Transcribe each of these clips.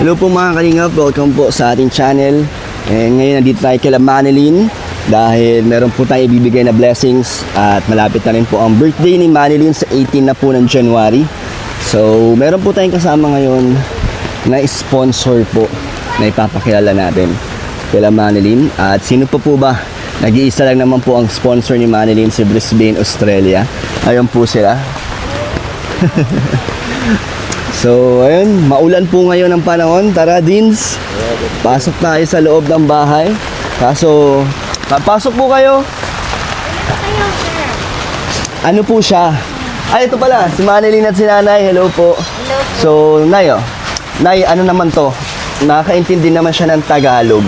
Hello po mga kalingap, welcome po sa ating channel. Ngayon nandito tayo kay Manilyn dahil meron po tayo ibibigay na blessings at malapit na rin po ang birthday ni Manilyn sa 18 na po ng January. So meron po tayong kasama ngayon na sponsor po na ipapakilala natin kay Manilyn. At sino po ba? Nag-iisa lang naman po ang sponsor ni Manilyn, si Brisbane, Australia. Ayun po sila. So, ayun, maulan po ngayon ang panahon. Tara, Deans, pasok tayo sa loob ng bahay. Kaso, pasok po kayo. Ano po siya? Ay, ito pala, si Manilyn at si Nanay. Hello po. Hello po. So, Nay, Nay, ano naman to? Nakakaintindi naman siya ng Tagalog.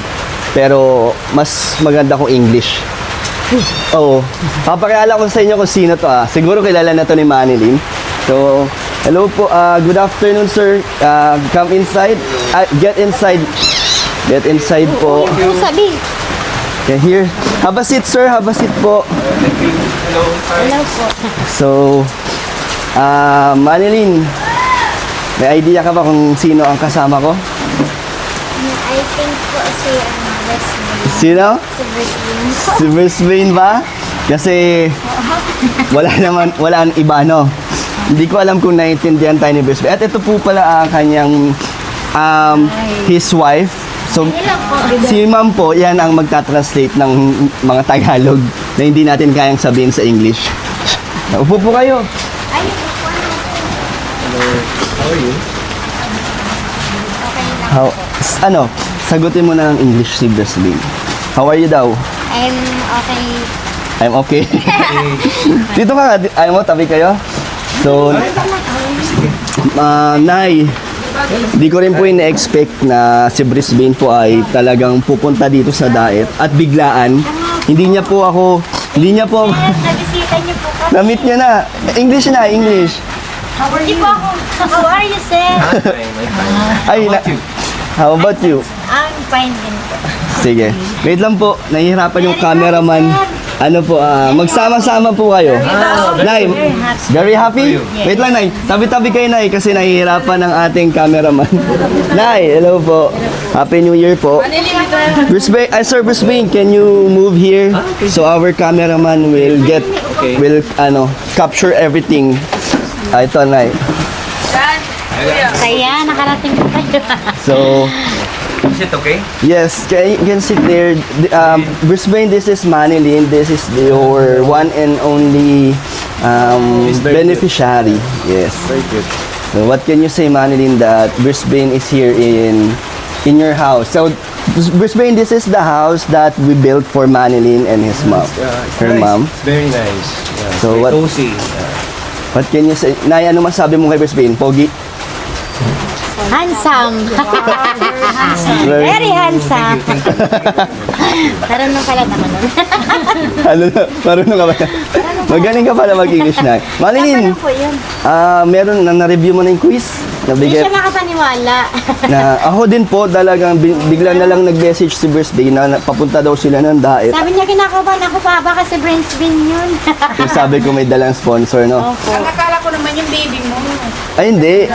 Pero, mas maganda kung English. Oo. Papakilala ko sa inyo kung sino to. Siguro kilala na to ni Manilyn. So, hello po, good afternoon sir. Come inside. Get inside. Get inside po. Ano sabi? Okay, here. Have a seat sir, have a seat po. Hello po. So, Manilyn, may idea ka ba kung sino ang kasama ko? I think po si Brisbane. Sino? Si Brisbane po. Si Brisbane ba? Kasi wala ang iba, no? Hindi ko alam kung naiintindihan tayo ni Brisbane. At ito po pala ang kanyang his wife. So, Hello po. si ma'am po, yan ang magta-translate ng mga Tagalog na hindi natin kayang sabihin sa English. Upo po kayo. Ay, po. How are you? Okay lang po. Ano? Sagutin mo na ng English si Brisbane. How are you daw? I'm okay. I'm okay. Dito ka, ayaw mo, tabi kayo. So, Nay, di ko rin po ina-expect na si Brisbane po ay talagang pupunta dito sa diet at biglaan. Hindi niya po, Nabisita niyo po kami. na-meet niya na. English na, English. How are you? How are you, sir? Ay, how about you? I'm fine din po. Sige. Wait lang po, nahihirapan yung cameraman. Ano po, magsama-sama po kayo. Nay, very happy? Wait lang, Nay. Tabi-tabi kayo, Nay, kasi nahihirapan ang ating cameraman. Nay, hello po. Happy New Year po. Brisbane, Sir Brisbane, can you move here so our cameraman will capture everything. Ito, Nay. Kaya, nakarating po kayo. So, Is it okay? yes, you can sit there. Brisbane, this is Manilyn. This is your one and only beneficiary. Yes. Very good. So what can you say, Manilyn, that Brisbane is here in your house? So Brisbane, this is the house that we built for Manilyn and his mom, her nice. mom. It's very nice. Yeah, So very what- cozy. What can you say? Nay, ano masabi mo kay Brisbane? Pogi? Handsome. Very handsome. Marunong pala naman nun. Ano na? Marunong ka ba? Magaling ka pala mag-English na. Manilyn, Ano po yun? meron na-review mo na yung quiz? Hindi Nabigay siya makapaniwala. na ako din po talagang bigla na lang nag-message si Birthday na papunta daw sila ng diet. Sabi niya, kinakabahan ako pa, baka si Brisbane yun. So sabi ko may dalang sponsor, no? Opo. Ang akala ko naman yung baby mo. Ay hindi,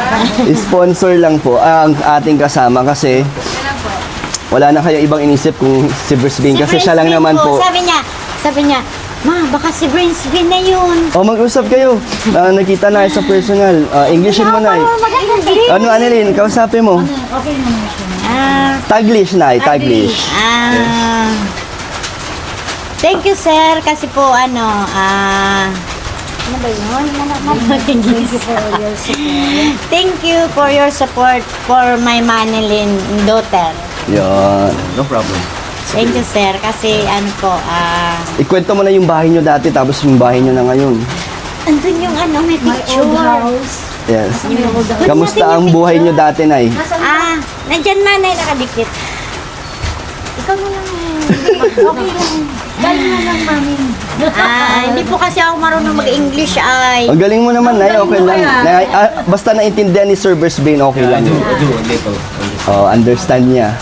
sponsor lang po ang ating kasama kasi wala na kayo ibang inisip kung si Brisbane kasi siya lang Brisbane naman po. Sabi niya, ma, baka si Brisbane na yun. O mag-usap kayo, nakita na sa personal. Englishin mo na. Ano, Annalyn, kausapin mo. Okay naman siya. Taglish na, Taglish. Thank you, sir, kasi po, ano ba yun? Thank you for your support for my Manilyn daughter. Yan. No problem. Thank you, sir, kasi ano po, Ikwento mo na yung bahay nyo dati tapos yung bahay nyo na ngayon. andun yung ano, may picture. Yes. Kamusta ang buhay nyo dati, Nay? Nandyan na, nakadikit. Ikaw na lang. Okay lang. Galing na lang, mami. Hindi po kasi ako marunong mag-English ay. Ang galing mo naman, Nay. Okay lang. Basta naintindihan ni Sir Brisbane, okay lang. Do a little. Oh, understand niya.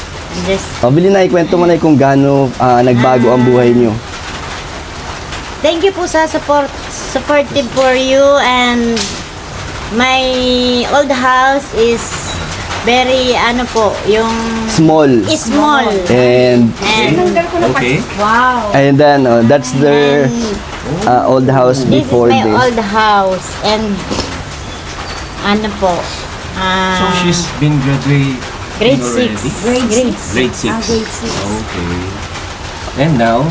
Just, Bili na, ikwento mo na kung gaano nagbago ang buhay nyo. thank you po sa supportive for you, and my old house is very ano po, yung Small. small. And Okay. Wow. then that's their old house This is before my this. old house and ano po, So she's been grade graduating 6. already? Grade 6. Grade 6. Okay. And now,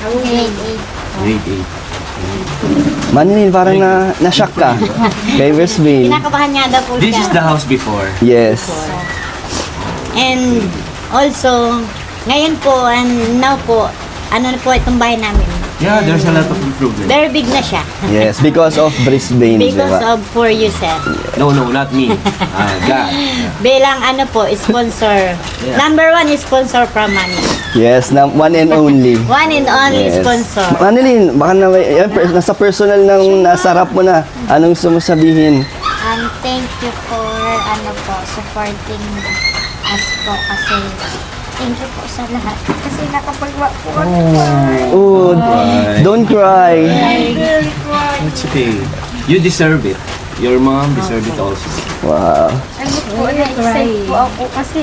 Grade grade 8. Manilin, parang na-shock ka kay 8. Brisbane. Kinakabahan niya daw po This siya. is the house before. Yes. And also, ngayon po and now po, ano na po itong bahay namin. Yeah, there's a lot of improvement. Very big na siya. Yes, because of Brisbane, di Because ba? of for you, sir. No, not me. God. Bilang ano po, sponsor. Yeah. Number 1 is sponsor from money. Yes, na one and only. One and only Yes. sponsor. Manilin, baka na nasa personal ng nasarap mo na. Anong gusto mo sabihin? Thank you for ano po, supporting us po kasi thank you po sa lahat. Kasi nakapagwa po ako. Oh, Right. don't cry. It's okay. You deserve it. Your mom deserves it also. Wow. Ano po, na-excite po ako kasi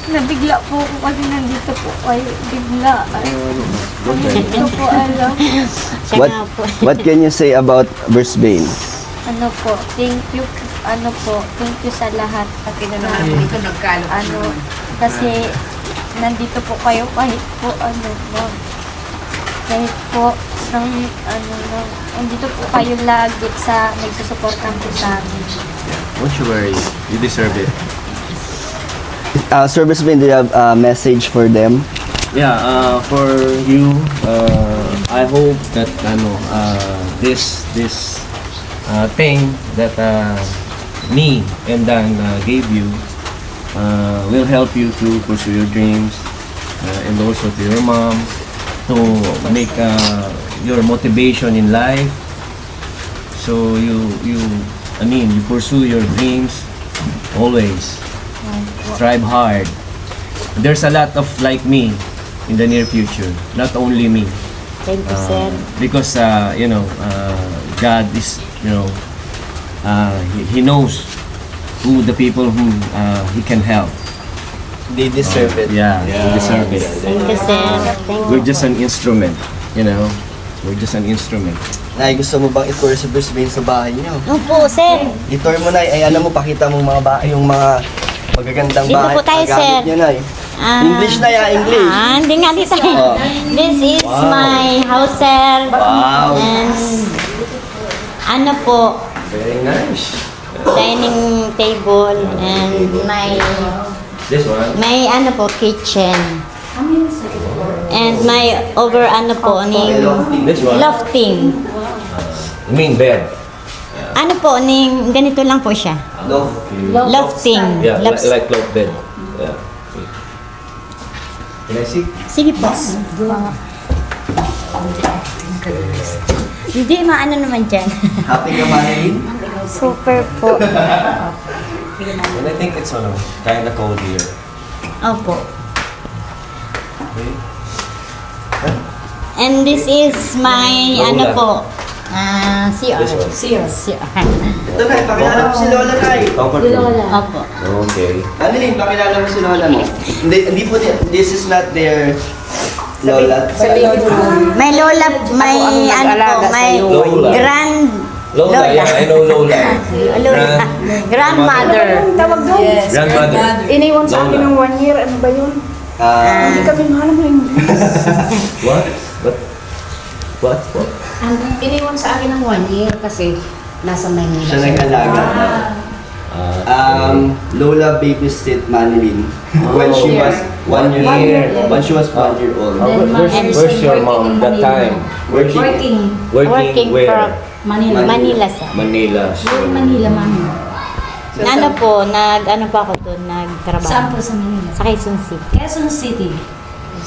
nabigla po ako kasi nandito po kayo bigla. Hindi ko po alam. Siya What nga po. what can you say about Brisbane? Ano po, thank you, ano po, thank you sa lahat. Naman po dito nagkalo. Ano, kasi nandito po kayo kahit po ano ba, kahit po ng ano lang, nandito po kayo lagi sa nagsusuportan po sa amin. Don't you worry. You deserve it. Sir Brisbane, do you have a message for them? Yeah, for you, I hope that this thing that me and Dan gave you will help you to pursue your dreams and also to your mom to make your motivation in life. So you pursue your dreams always. Strive hard. There's a lot of like me in the near future, not only me. Thank you, sir. Because God is, he knows who the people who he can help. They deserve it. Yeah, they deserve it. Thank you, sir. Thank We're you. just an instrument, We're just an instrument. Nay, gusto mo bang i-tour sa Brisbane sa bahay niyo? Opo, sir. I-tour mo, Nay. Ay, alam mo, pakita mo mga bahay, yung mga magagandang Dito bahay. po tayo, Ang gamit sir. niya, Nay. English na ya, English. Hindi nga dito. Oh. This is Wow. my house, sir. Wow. And ano po, Very nice. dining table and This one. may ano po, kitchen. And my over ano po, This one. lofting. You mean bed? Ano po, ganito lang po siya. Lofting. Yeah, Lofts- like loft bed. Yeah. Can I see? Sige po. Hindi, maano naman dyan. Happy ka, Manilin? Super po. And I think it's kind of cold here. Opo. Okay. And this is my, Lola. ano po, CR. This one. CR. Ito, Nay, pakilala mo si Lola, Nay. Comfortable. Opo. Okay. Manilin, pakilala mo si Lola mo. Hindi po, this is not their Lola. May lola, may ano po, may Lola. Lola, yeah, I know Lola. Grandmother. Tawag doon? Grandmother. Iniwan sa akin Lola. ng 1 year. Ano ba yun? Hindi kami mahal ng English. What? What? Iniwan sa akin ng 1 year kasi nasa Maynila. Siya nag-alaga. Lola babysit Manilin when she was 1 year. When she was 1 year old. Where's your mom that time? Working. Working where? from Manila. Manila, sir. Manila. Where Manila, mami? Ano po, ano pa ako doon, nagtrabaho. Saan po sa Manila? Sa Quezon City. Quezon City.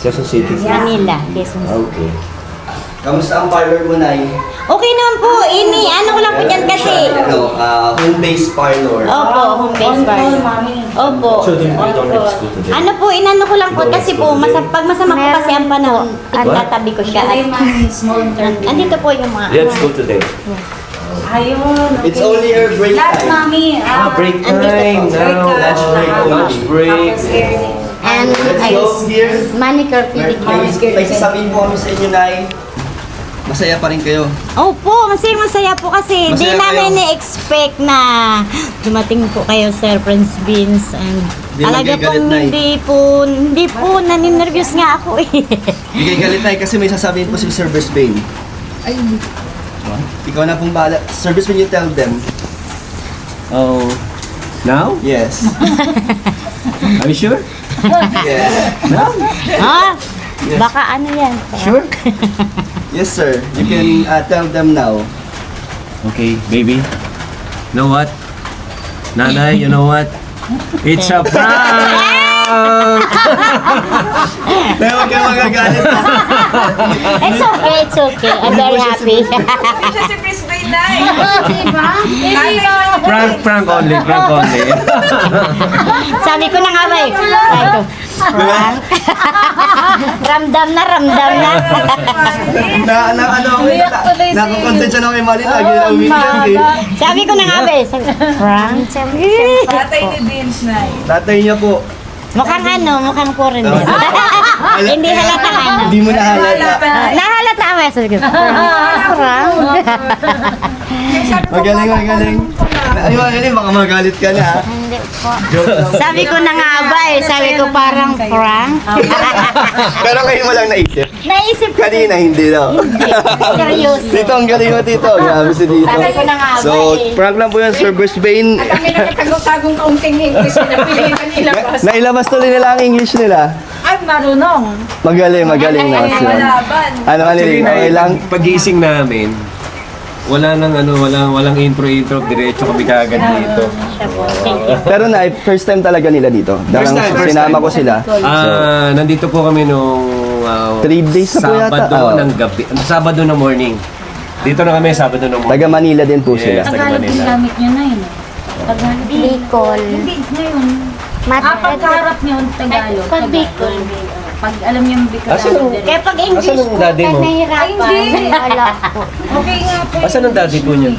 Quezon City. Manila, Quezon City. Okay. Kamusta ang parlor mo, Nay? Okay naman po, ano ko lang po dyan kasi. Home-based parlor. Opo, home based bar. Opo. So you don't have school today? Ano po, inano ko lang po kasi po, pag masama po kasi ang panahon, itatabi ko siya. Ito yung mga small term. Andito po yung mga, You had school today? Ayun. It's only her break Last, time. mami. Break time now. Lunch break only. Lunch break. And Let's go here. manicure, pedicure. May sasabihin po kami sa inyo, Nay. Masaya pa rin kayo. Opo, masaya po kasi di Masaya namin kayo. na-expect na dumating po kayo, Sir Prince Beans. And Di talaga magagalit, pong Nay. hindi po, naninervyos nga ako eh. Bigay galit, Nay, kasi may sasabihin po si Sir Brisbane. Ay, ikaw na pong bahala. Sir Brisbane, you tell them. Oh. Now? Yes. Are you sure? Yes. Ha? Baka ano yan? Sure? Yes, sir. You can tell them now. Okay, baby. Know what? Nanay, you know what? It's a prank! Nay, huwag kayo magagalit. It's okay. I'm very happy. Prank only, prank only. Sabi ko na nga ba eh. Sabi ko, prank. ramdam na. Ano ako eh. Nakakontent siya na kay Mali. Lagi na umiiyak eh. Sabi ko na nga ba eh. Sabi, prank. Sabi, Tatay niya po. mukhang foreigner. Hindi halata ano. Hindi mo nahalata. Nahalata ako eh. Sabi ko, prank. Magaling. Ayun, baka magalit ka na. Ha? Hindi po. Joke lang. Sabi ko na nga ba eh. Sabi ko parang prank. Pero ngayon mo lang naisip. Naisip ko. Kanina hindi daw. Seryoso. Tito, ang galing mo, Tito. Grabe si Tito. Sabi ko na nga ba So, eh. prank lang po yan, Sir Brisbane. Kami nakatagong-tagong kaunting English na napilitan ilabas. Nailabas tuloy nila ang English nila. Ay, marunong. Magaling naman sila. Ano Actually, okay lang? Pag-gising namin, walang intro, diretso kami kagad dito. Pero na, first time talaga nila dito. First Dalang time. sinama ko sila. Nandito po kami nung 3 days na po yata. Sabado Oo. ng gabi, Sabado na morning. Dito na kami, Sabado na morning. Taga Manila din po Yes. sila. Tagalog yung gamit niyo na yun. Tagalog. Bicol. Hindi, ngayon. Pagkaharap niyo, Tagalog. Pag Bicol. Pag alam niyo yung Bicol. Asan ang, Kaya pag English asan ang daddy mo? Nahirapan. Ay, hindi. Wala po. Okay nga po. Asan ang daddy po niya?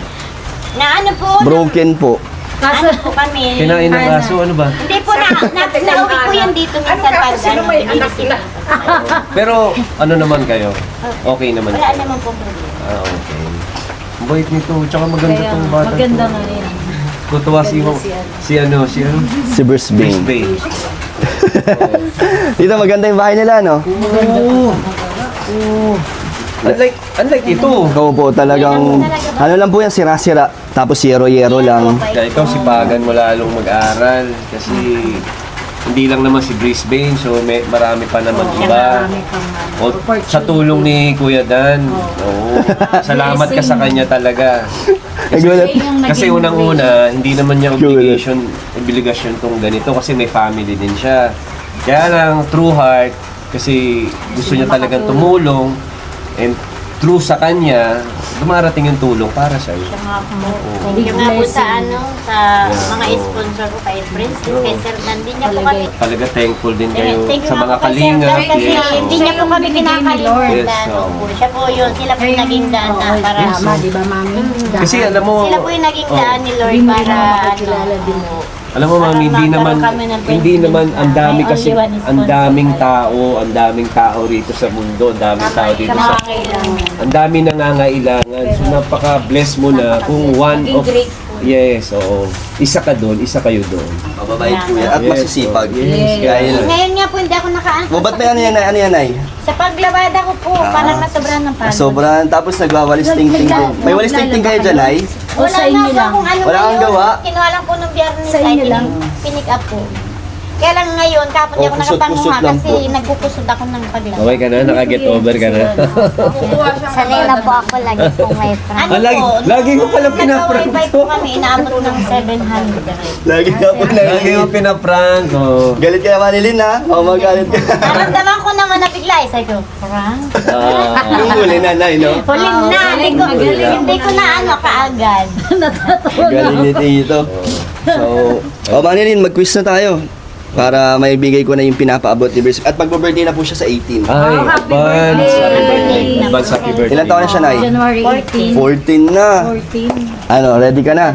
na ano po, Broken po. ano po kami. Kinain ng aso, ano ba? Hindi po nauwi po yan dito minsan pag ano, binisita. Pero ano naman kayo? Okay naman Wala kayo? naman po problema. Okay. Ang bait nito, tsaka maganda tong bata. Maganda nga yan. Tutuwa si ano? Si Brisbane. Bay. Dito maganda yung bahay nila, no? Unlike ito. Ikaw po talagang, ano lang po yan, sira-sira. Tapos yero-yero lang. Kaya ikaw sipagan mo lalong mag-aral kasi hindi lang naman si Brisbane, so marami pa naman iba. O, sa tulong ni Kuya Dan. Oo. Salamat ka sa kanya talaga. Nagulat. Kasi unang-una, hindi naman niya obligasyon tong ganito kasi may family din siya. Kaya lang, true heart, kasi gusto niya talagang tumulong and true sa kanya, dumarating yung tulong para sa'yo. Hindi nga po sa mga sponsor ko kay Prince, kay Sir Dan, hindi niya po kami. Talaga thankful din kayo Thank you sa nga mga po kay Sir kalinga. Dan kasi hindi niya po kami kinakalimutan. Yes, Opo, siya po yun, sila po yung naging daan na para. di ba, mami? Kasi alam mo, Sila po yung naging daan ni Lord para alam mo mami, hindi naman ang dami kasi, ang daming tao rito sa mundo, ang daming tao dito sa, ang dami nangangailangan. So napaka-bless mo na kung one of, yes, oo. Isa ka doon, isa kayo doon. Mababait po yan at Yes, masisipag. yes. Dahil, Ngayon nga po hindi ako nakaantos. ba't may ano yan, Nay? Ano yan, Nay? Sa paglabada ko po, parang nasobrahan ng pagod. Sobrang, tapos nagwawalis ting-ting po. May walis ting-ting kayo dyan, Nay? Wala na po akong ano Wala kang ngayon. gawa? Kinuha lang po ng biyernes Sa ay inyo lang? pinick up po. Kaya lang ngayon, kapag di ako kusot-kusot nakapanguha lang kasi po. nagkukusod ako ng paglabada. Okay ka na? Naka-get over ka na? Sanay na po ako lagi po may prank. Ano Ah, lagi ko pala pinaprank nag-wifi po kami, inaabot ng 700. Lagi ka po Lagi mo pinaprank, oh. Galit ka naman, Nilin, ha? O, magalit ka. Naramdaman ko naman na bigla, eh. Sabi ko, Frank? Yung huli na, Nay, no? Huling na, hindi ko na ano kaagad. Galing ni Tito. So, Manilin, mag-quiz na tayo. para may bigay ko na yung pinapaabot ni Brisbane. At magbo-birthday na po siya sa 18. Ay, happy advance. birthday. Happy birthday. Advance happy birthday. Ilan taon na siya, Nay? January 18. 14 na. Ano, ready ka na?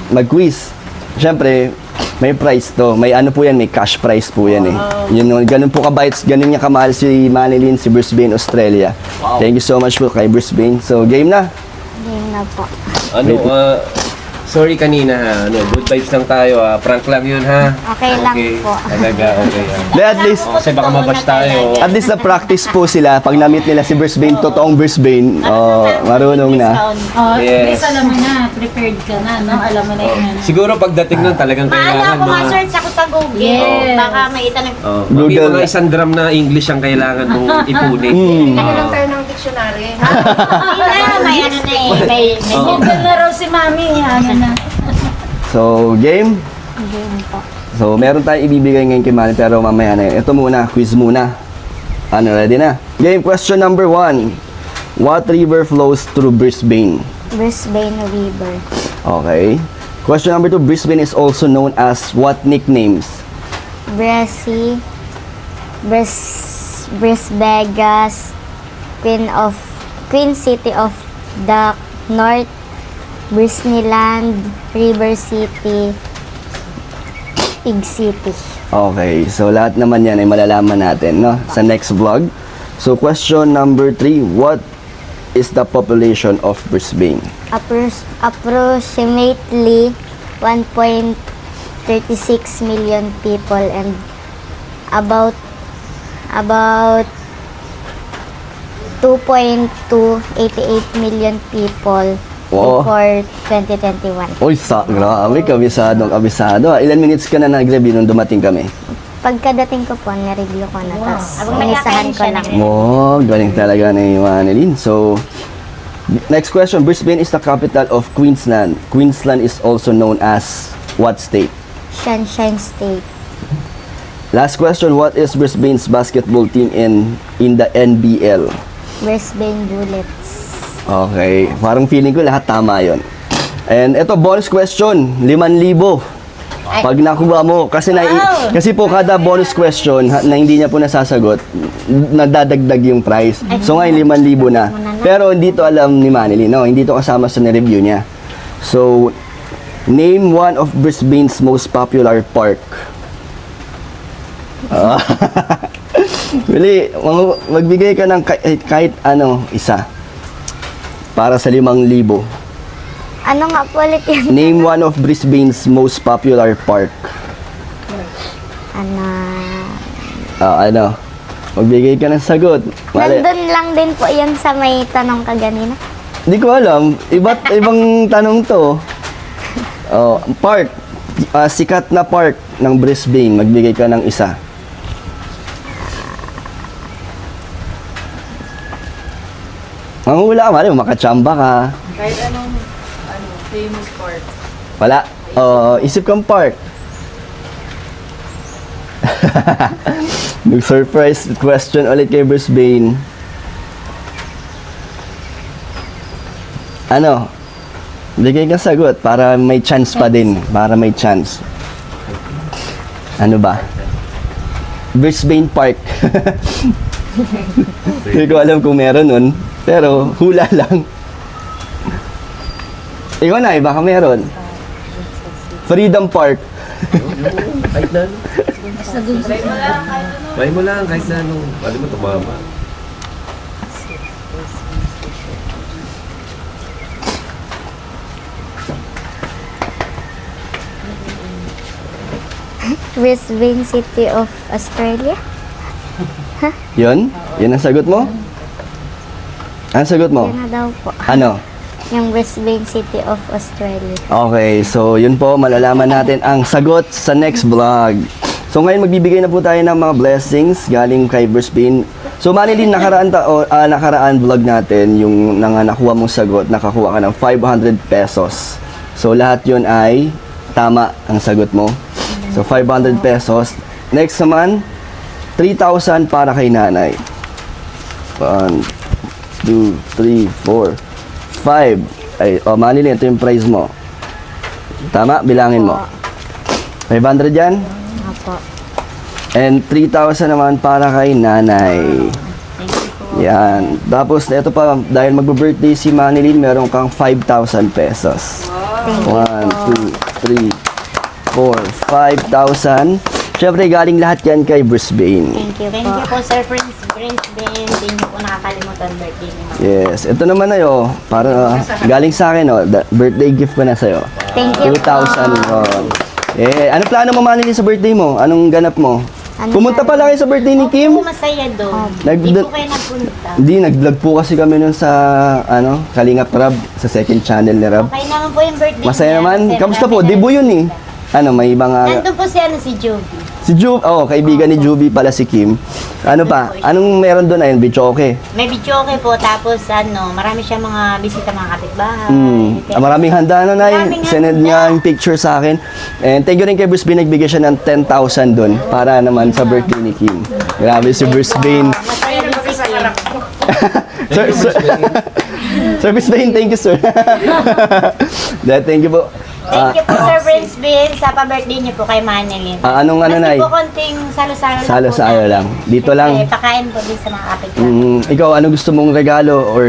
Mag-quiz. Siyempre, may prize to. May ano po yan, may cash prize po yan eh. Yun, ganun po ka-bites, ganun niya kamahal si Manilyn, si Brisbane, Australia. Thank you so much po kay Brisbane. So, game na. Game na po. Ano, sorry kanina ha. Ano, good vibes lang tayo ha. Prank lang yun ha. Okay lang po. Talaga, okay ha. But at least, Kasi baka mabash tayo. at least na-practice po sila. Pag na-meet nila si Brisbane, totoong Brisbane, marunong na. Oh, Yes. yes. Alam mo na, prepared ka na, no? Alam mo na yun. Siguro pagdating nun talagang Paano kailangan ako ma-search ako sa Google? Yes. Baka may itanong. May Google. mga isang drum na English ang kailangan mong ipunin. Ano lang tayo ng dictionary? May ano na eh. May Google na raw si Mami. Ano na. So, game. Game po. So, meron tayong ibibigay ngayon kay Manny, pero mamaya na yun. Ito muna, quiz muna. Ano, ready na? Game question number 1. What river flows through Brisbane? Brisbane River. Okay. Question number 2. Brisbane is also known as what nicknames? Bressy. Brisbegas. Queen City of the North. Brisneland. River City. Pig City. Okay. So, lahat naman yan ay malalaman natin, no? Sa next vlog. So, question number 3. What is the population of Brisbane? Approximately 1.36 million people and about 2.288 million people Wow. before 2021. Uy, grabe, kabisado. Ilan minutes ka na nag-review nung dumating kami? Pagkadating ko po, na-review ko na, tapos Abang inisahan ko lang. Oh, galing talaga ni Manilyn. So, next question. Brisbane is the capital of Queensland. Queensland is also known as what state? Sunshine State. Last question. What is Brisbane's basketball team in the NBL? Brisbane Bullets. Okay. Parang feeling ko lahat tama yon. And ito, bonus question. 5,000. Pag nakuha mo, kasi kasi po kada bonus question na hindi niya po nasasagot, nadadagdag yung price. So ngayon 5,000 na. Pero hindi to alam ni Manilyn, no? Hindi to kasama sa review niya. So, name one of Brisbane's most popular park. Bili, magbigay ka ng kahit ano, isa. Para sa 5,000. Ano nga po ulit yun? Name one of Brisbane's most popular park. Ano? Magbigay ka ng sagot. Nandun lang din po yan sa may tanong ka ganina. Hindi ko alam. Ibang tanong to. Park. Sikat na park ng Brisbane. Magbigay ka ng isa. Manghula ka, mali. Makachamba ka. Kahit anong famous park. Wala. Isip kang park. Nag-surprise question ulit kay Brisbane. Ano? Bigay ka sagot para may chance pa din. Para may chance. Ano ba? Brisbane Park. Hindi ko alam kung meron nun. Pero hula lang. Ikaw na, baka meron. Freedom Park. Kahit na ano. Try mo lang kahit na ano. Pwede mo tumama. Brisbane City of Australia. Yun? Yun ang sagot mo? Ang sagot mo? Yan na daw po. Ano? Yung Brisbane City of Australia. Okay, so yun po, malalaman natin ang sagot sa next vlog. So ngayon magbibigay na po tayo ng mga blessings galing kay Brisbane. So Manilyn, nakaraan vlog natin, yung nakuha mong sagot, nakakuha ka ng 500 pesos. So lahat yun ay tama ang sagot mo. So 500 pesos. Next naman, 3,000 para kay nanay. 1, 2, 3, 4, 5. Ay, Manilyn, ito yung prize mo. Tama? Bilangin mo. 500 yan? Apo. And 3,000 naman para kay nanay. Thank you po. Yan. Tapos, ito pa, dahil mag-birthday si Manilyn, meron kang 5,000 pesos. 1, 2, 3, 4, 5,000. Siyempre, galing lahat yan kay Brisbane. Thank you po, Sir Prince Ben. Hindi niyo po nakakalimutan birthday ni Mama. Yes. Ito naman ay, para galing sa akin, birthday gift ko na sa'yo. Thank you 2,000. Ano plano mo, Manilyn, sa birthday mo? Anong ganap mo? Pumunta pala kayo sa birthday ni Kim? Po, masaya doon. Nag- Hindi po kayo nagpunta. Hindi, nag-vlog po kasi kami nun sa, Kalingap Rab, sa second channel ni Rab. Okay naman po yung birthday Masaya niya. naman. Kasi Kamusta po? marami Debut na- yun eh. May mga... Nandun po si Joby. Si kaibigan ni Juby pala si Kim. Ano pa? Anong meron doon? Ayun, okay. May video okay po, tapos marami siya mga bisita mga kapitbahay. Maraming handa na Maraming Sinend handa. niya yung picture sa akin. And thank you rin kay Brisbane, nagbigay siya ng 10,000 doon para naman sa birthday ni Kim. Grabe si Brisbane. Masaya din si Kim. Sir Brisbane, thank you sir. Thank you po. Thank you po, Sir Prince Ben, sa pa-birthday niyo po kay Manilyn. Anong Nay? Kasi po konting salo-salo lang Salo-salo po lang. namin. Dito lang. Siyempre, pakain po din sa mga kapitbahay. Ikaw, ano gusto mong regalo or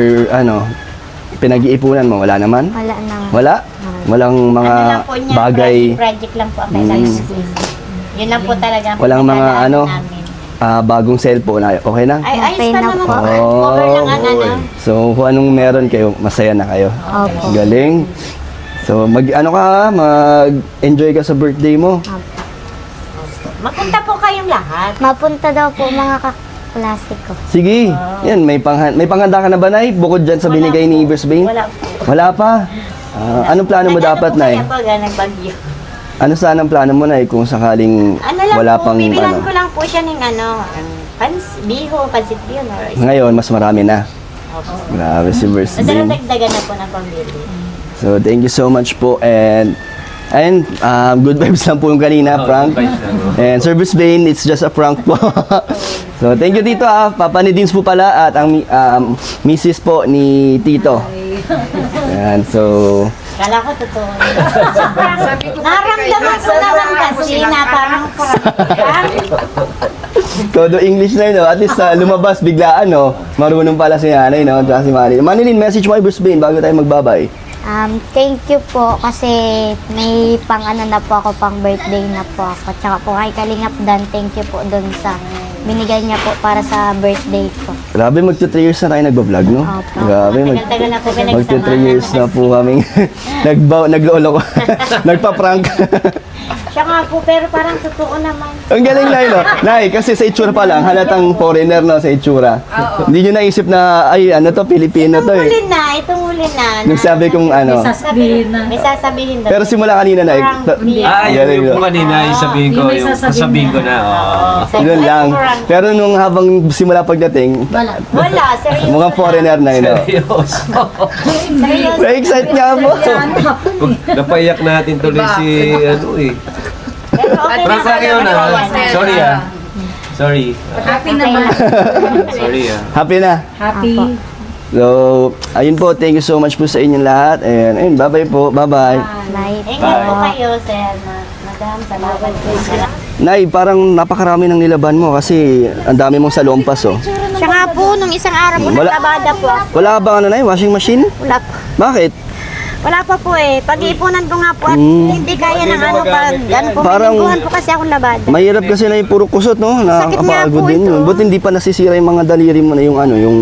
pinag-iipunan mo? Wala naman? Wala na. Wala? Walang mga Ano lang po niya, bagay, project lang po ang kailangan namin. Yun lang po talaga. ang walang mga pinagdadaanan namin. bagong cellphone. Okay na? Ay, ayos Okay pa na naman po. po. Cover lang ang So, kung anong meron kayo, masaya na kayo. Opo. Galing. So, mag-enjoy ka sa birthday mo. Magpunta po kayong lahat. Mapunta daw po mga kaklase ko. Sige. Yan, may panghanda ka na ba, Nay? Bukod dyan sa binigay ni Brisbane? Wala po. Wala pa. Anong plano mo dapat, Nay? Ano po kaya pag nagbagyo? Ano sana ang plano mo, Nay, kung sakaling Ano lang wala po, pang bibilan ko lang po siya ng pansit bihon or Ngayon, mas marami na. Grabe si Brisbane. Dagdagan na po ng pambili. So, thank you so much po. And good vibes lang po yung kanina, prank. And Sir Brisbane, it's just a prank po. So, thank you Tito Papa ni Dins po pala at ang misis po ni Tito. Ayan, so... Kala ko totoo. Naramdaman ko naman kasi na parang Todo English na yun, no? At least lumabas biglaan, no? Marunong pala si nanay, no? Tsaka si Manilyn. Manilyn, message mo kay Brisbane bago tayo magbabay. Thank you po kasi may na po ako, pang birthday na po ako. Tsaka po kay Kalingap Dan, thank you po dun sa binigay niya po para sa birthday ko. Grabe, magto 3 years na tayo nagbablog, no? Opo. Grabe, tagal-tagal na po magto 3 pinagsamahan. years na po kaming naglolo ko. Nagpa-prank. Siya nga po, pero parang totoo naman. Ang galing na no? Nay, kasi sa itsura pa lang, halatang foreigner na sa itsura. Hindi nyo naisip na, ay, ano to, Pilipino to eh. Itong huli na. Nung sabi kong ano. May sasabihin daw. Pero simula kanina, Nay. Galing, no? Yung kanina, sabihin ko, yung sasabihin ko na. Yun lang. Pero nung habang simula pagdating, Wala, seryoso. mukhang foreigner na yun. No? Seryoso. Seryoso. Na-excite nga po. Napaiyak natin tuloy si, Pero okay na Prank lang yun, Sorry, Sorry. Happy naman. Sorry, Happy na. Happy. So, ayun po. Thank you so much po sa inyong lahat. And ayun, bye-bye po. Bye-bye. Bye Ingat po po. kayo, sir. Madam, salamat po. Nay, parang napakarami ng nilaban mo kasi ang dami mong salompas, oh. Siya nga po, nung isang araw po, Wala. naglabada po ako. Wala ba Nay? Washing machine? Wala po. Bakit? Wala pa po eh. Pag-iipunan ko nga po at hindi kaya ng pag po. Parang- Parang, po kasi akong labada. Mahirap kasi na yung puro kusot, no? Sakit nga Nakakapagod po din ito. yun. Buti hindi pa nasisira yung mga daliri mo na yung yung...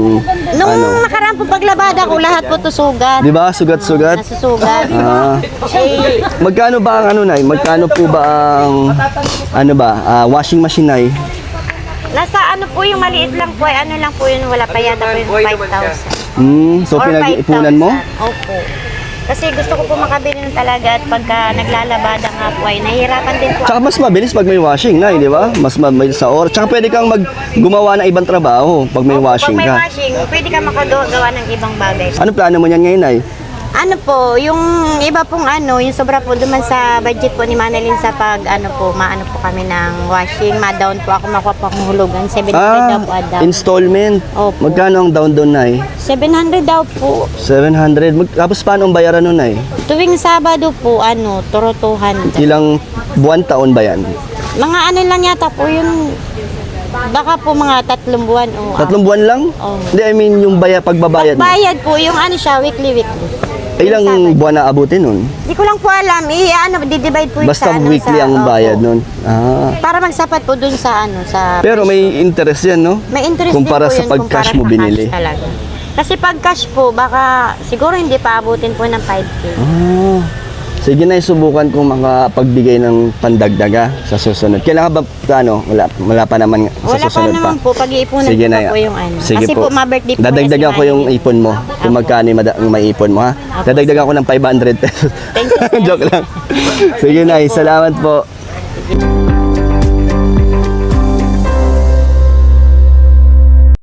Nung nakaraan po paglabada ko, lahat po tusugat. Di ba? Sugat-sugat. Nasusugat. Eh, Magkano ba ang Nay? Magkano po ba ang... washing machine, Nay? nasa po yung maliit lang po, lang po yun, wala pa yata po yung 5,000. So Or pinag-ipunan mo? 5,000. Opo. Kasi gusto ko po makabili ng talaga at pagka naglalabada nga po ay nahihirapan din po. Tsaka mas mabilis pag may washing, Nay, di ba? Mas mabilis sa oras. Tsaka pwede kang gumawa ng ibang trabaho pag may washing Pag may ka. washing, pwede ka makagawa ng ibang bagay. Ano plano mo niyan ngayon, Nay? Ano po, yung iba pong yung sobra po duman sa budget po ni Manilyn sa pag maano po kami ng washing, ma-down po ako makuha po akong hulugan, 700 daw po a down. Installment. Opo. Magkano ang down, Nay? 700 daw po. 700. Tapos paano ang bayaran nun, Nay? Tuwing Sabado po, turo 200. Ilang buwan, taon ba yan? Mga ano lang yata po yung, baka po mga 3 buwan o 3 buwan lang? Oo. Hindi, I mean yung pagbabayad mo. Bayad po, yung ano siya, weekly. Ilang buwan na abutin nun? Hindi ko lang po alam, didivide po yun Basta sa ano. weekly sa, ang opo. bayad nun. Ah. Para magsapat po dun sa ano, sa... Pero may interest yan, no? May interest Kumpara din po sa yun pag-cash kumpara mo sa binili. cash talaga. Kasi pag cash po, baka siguro hindi pa abutin po ng 5K. Ah. Sige na, subukan kong makapagbigay ng pandagdaga sa susunod. Kailangan ba, ano, wala pa naman sa Wala pa susunod naman po, pag-iipunan Sige ko na pa yan. po yung ano. Sige Kasi po, ma-birthday po Dadagdagan kasi ko yung Manny. ipon mo. Kung magkano yung maipon mo, ha? Dadagdagan ko ng 500 pesos. Thank you, sir. Joke lang. Sige na, salamat po.